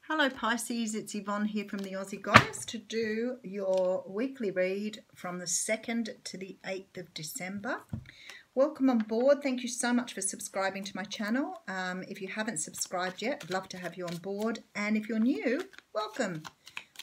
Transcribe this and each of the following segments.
Hello Pisces, it's Yvonne here from the Aussie Goddess to do your weekly read from the 2nd to the 8th of December. Welcome on board. Thank you so much for subscribing to my channel. If you haven't subscribed yet, I'd love to have you on board. And if you're new, welcome.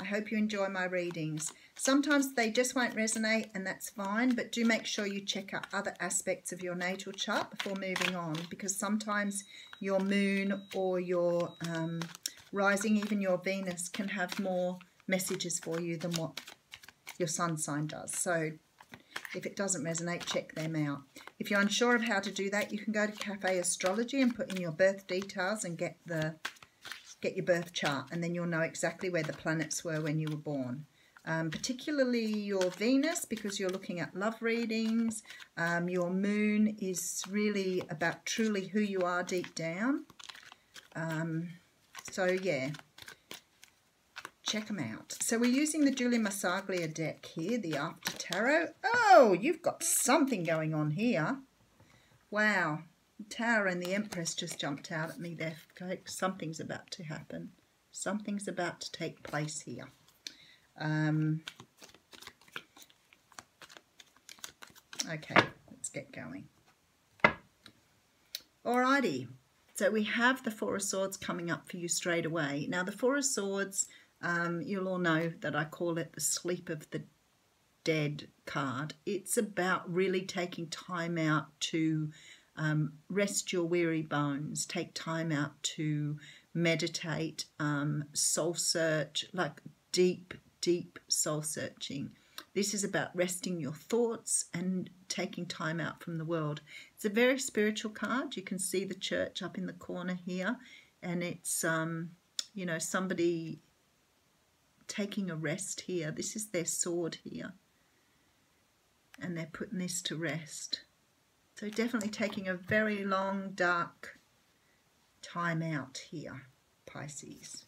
I hope you enjoy my readings. Sometimes they just won't resonate and that's fine, but do make sure you check out other aspects of your natal chart before moving on, because sometimes your moon or your rising, even your Venus, can have more messages for you than what your sun sign does. So if it doesn't resonate, check them out. If you're unsure of how to do that, you can go to Cafe Astrology and put in your birth details and get your birth chart, and then you'll know exactly where the planets were when you were born. Particularly your Venus, because you're looking at love readings. Your moon is really about truly who you are deep down. So yeah, check them out. So we're using the Julie Marsaglia deck here, the After Tarot. Oh, you've got something going on here. Wow. The Tower and the Empress just jumped out at me there. Something's about to happen. Something's about to take place here. Okay, let's get going. Alrighty. So we have the Four of Swords coming up for you straight away. Now the Four of Swords, you'll all know that I call it the Sleep of the Dead card. It's about really taking time out to rest your weary bones, take time out to meditate, soul search, like deep soul searching. This is about resting your thoughts and taking time out from the world. It's a very spiritual card. You can see the church up in the corner here, and it's you know, somebody taking a rest here. This is their sword here, and they're putting this to rest. So definitely taking a very long, dark time out here, Pisces.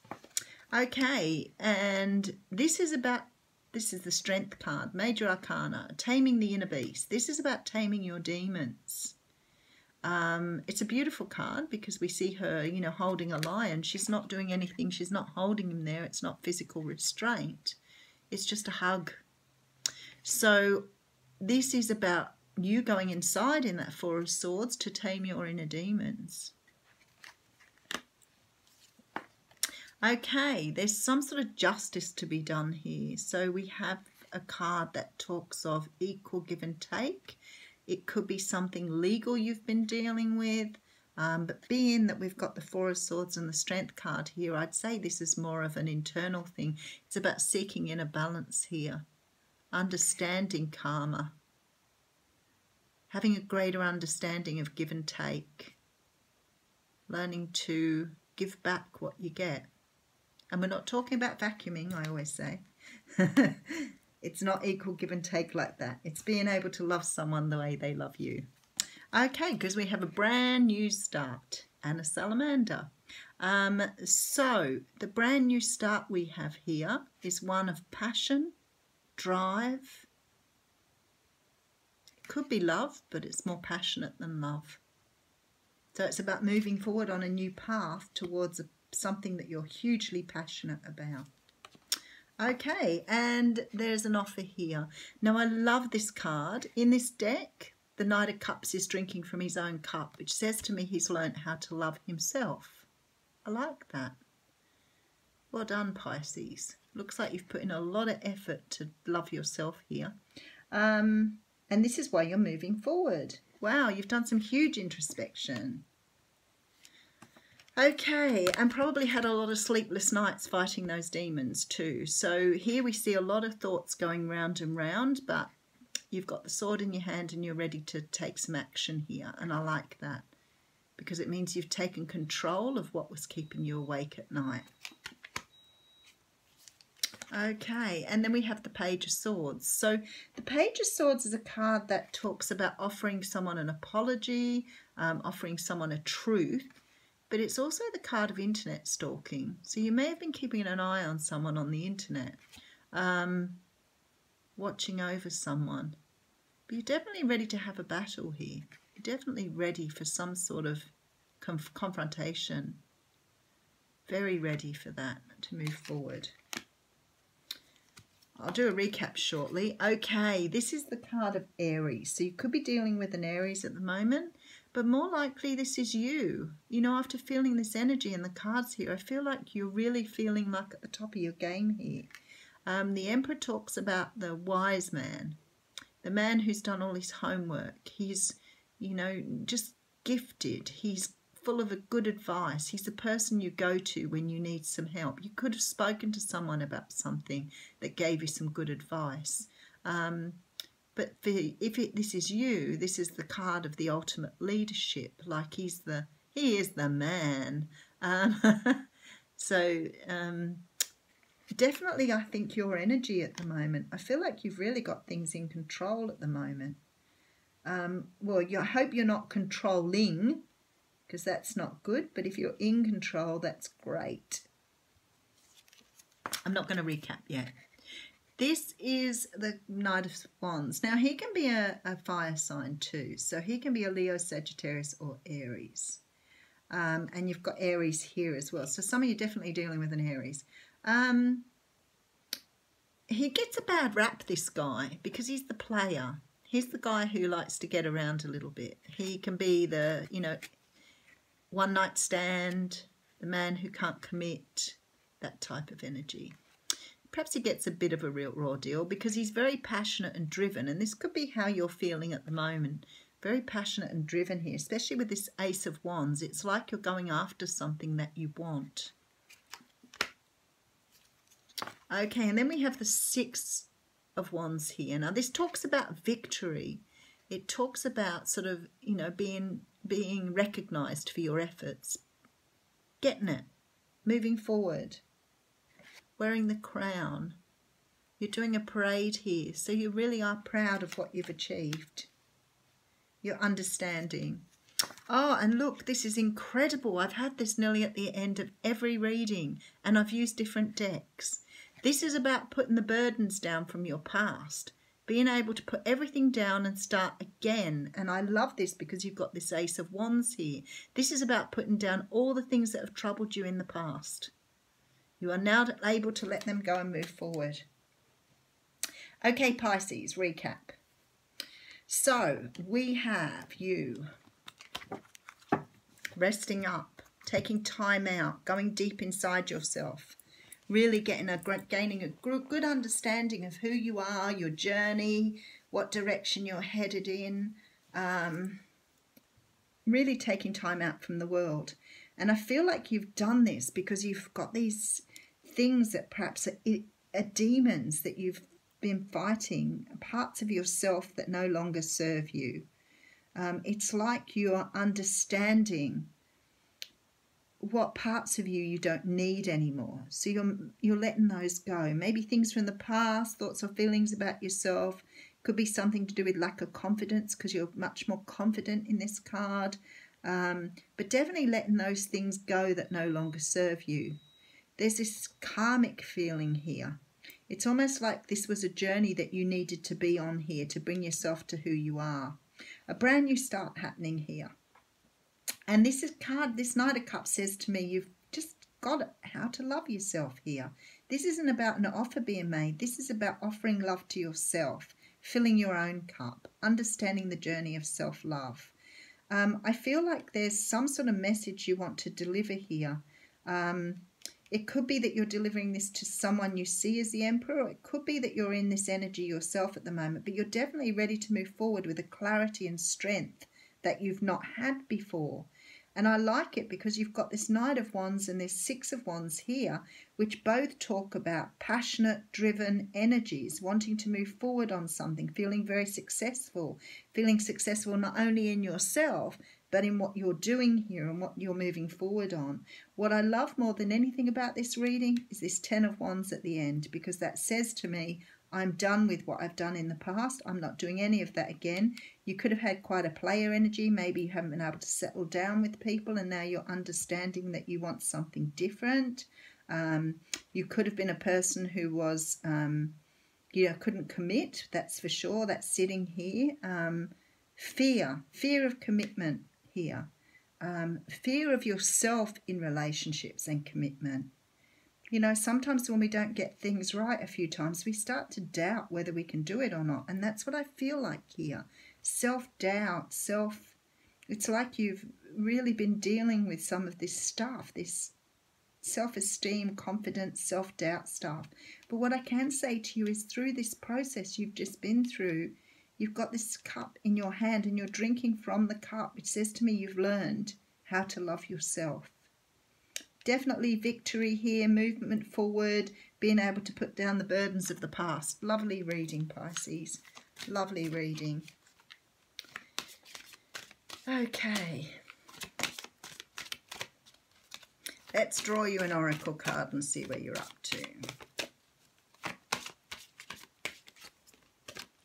Okay, and this is the Strength card, Major Arcana, Taming the Inner Beast. This is about taming your demons. It's a beautiful card because we see her, you know, holding a lion. She's not doing anything. She's not holding him there. It's not physical restraint. It's just a hug. So this is about you going inside in that Four of Swords to tame your inner demons. Okay, there's some sort of justice to be done here. So we have a card that talks of equal give and take. It could be something legal you've been dealing with, but being that we've got the Four of Swords and the Strength card here, I'd say this is more of an internal thing. It's about seeking inner balance here, understanding karma, having a greater understanding of give and take, learning to give back what you get. And we're not talking about vacuuming, I always say. It's not equal give and take like that. It's being able to love someone the way they love you. Okay, because we have a brand new start and a salamander. So the brand new start we have here is one of passion, drive. It could be love, but it's more passionate than love. So it's about moving forward on a new path towards something that you're hugely passionate about. Okay, and there's an offer here. Now I love this card. In this deck, the Knight of Cups is drinking from his own cup, which says to me he's learnt how to love himself. I like that. Well done, Pisces. Looks like you've put in a lot of effort to love yourself here. And this is why you're moving forward. Wow, you've done some huge introspection. Okay, and probably had a lot of sleepless nights fighting those demons too. So here we see a lot of thoughts going round and round, but you've got the sword in your hand and you're ready to take some action here. And I like that because it means you've taken control of what was keeping you awake at night. Okay, and then we have the Page of Swords. So the Page of Swords is a card that talks about offering someone an apology, offering someone a truth. But it's also the card of internet stalking. So you may have been keeping an eye on someone on the internet, watching over someone. But you're definitely ready to have a battle here. You're definitely ready for some sort of confrontation. Very ready for that, to move forward. I'll do a recap shortly. Okay, this is the card of Aries. So you could be dealing with an Aries at the moment, but more likely this is you. You know, after feeling this energy in the cards here, I feel like you're really feeling like at the top of your game here. The Emperor talks about the wise man, the man who's done all his homework. He's, you know, just gifted. He's full of a good advice. He's the person you go to when you need some help. You could have spoken to someone about something that gave you some good advice. But this is you, this is the card of the ultimate leadership. Like he is the man. Definitely, I think your energy at the moment, I feel like you've really got things in control at the moment. Well, I hope you're not controlling, because that's not good, but if you're in control, that's great. I'm not going to recap yet. This is the Knight of Wands. Now, he can be a fire sign too. So he can be a Leo, Sagittarius, or Aries. And you've got Aries here as well. So some of you are definitely dealing with an Aries. He gets a bad rap, this guy, because he's the player. He's the guy who likes to get around a little bit. He can be the, you know, one night stand, the man who can't commit, that type of energy. Perhaps he gets a bit of a real raw deal because he's very passionate and driven, and this could be how you're feeling at the moment. Very passionate and driven here, especially with this Ace of Wands. It's like you're going after something that you want. Okay, and then we have the Six of Wands here. Now, this talks about victory. It talks about sort of, you know, being recognised for your efforts, getting it, moving forward, wearing the crown. You're doing a parade here, so you really are proud of what you've achieved. You're understanding. Oh, and look, this is incredible. I've had this nearly at the end of every reading, and I've used different decks. This is about putting the burdens down from your past, being able to put everything down and start again. And I love this because you've got this Ace of Wands here. This is about putting down all the things that have troubled you in the past. You are now able to let them go and move forward. Okay, Pisces, recap. So we have you resting up, taking time out, going deep inside yourself, really gaining a good understanding of who you are, your journey, what direction you're headed in, really taking time out from the world. And I feel like you've done this because you've got these things that perhaps are demons that you've been fighting, parts of yourself that no longer serve you. It's like you're understanding what parts of you don't need anymore. So you're letting those go. Maybe things from the past, thoughts or feelings about yourself. Could be something to do with lack of confidence because you're much more confident in this card. But definitely letting those things go that no longer serve you. There's this karmic feeling here. It's almost like this was a journey that you needed to be on here to bring yourself to who you are. A brand new start happening here. And this Knight of Cups says to me, you've just got how to love yourself here. This isn't about an offer being made. This is about offering love to yourself, filling your own cup, understanding the journey of self-love. I feel like there's some sort of message you want to deliver here. It could be that you're delivering this to someone you see as the Emperor, or it could be that you're in this energy yourself at the moment, but you're definitely ready to move forward with a clarity and strength that you've not had before. And I like it because you've got this Knight of Wands and this Six of Wands here, which both talk about passionate, driven energies, wanting to move forward on something, feeling very successful, feeling successful not only in yourself, but in what you're doing here and what you're moving forward on. What I love more than anything about this reading is this Ten of Wands at the end, because that says to me, I'm done with what I've done in the past. I'm not doing any of that again. You could have had quite a player energy. Maybe you haven't been able to settle down with people and now you're understanding that you want something different. You could have been a person who was, couldn't commit. That's for sure. That's sitting here. Fear of commitment here. fear of yourself in relationships and commitment. You know, sometimes when we don't get things right a few times, we start to doubt whether we can do it or not. And that's what I feel like here. Self-doubt, it's like you've really been dealing with some of this stuff, this self-esteem, confidence, self-doubt stuff. But what I can say to you is through this process you've just been through, you've got this cup in your hand and you're drinking from the cup, which says to me you've learned how to love yourself. Definitely victory here, movement forward, being able to put down the burdens of the past. Lovely reading, Pisces. Lovely reading. Okay. Let's draw you an oracle card and see where you're up to.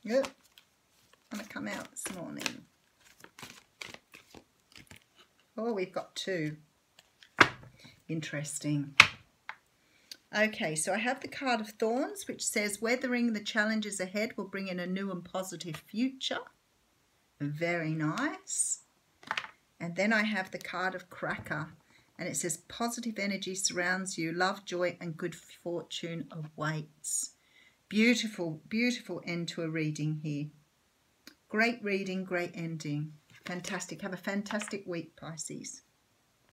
Yep. I'm going to come out this morning. Oh, we've got two. Interesting. Okay, so I have the card of Thorns, which says weathering the challenges ahead will bring in a new and positive future. Very nice. And then I have the card of Cracker, and it says positive energy surrounds you, love, joy, and good fortune awaits. Beautiful, beautiful end to a reading here. Great reading, great ending. Fantastic. Have a fantastic week, Pisces.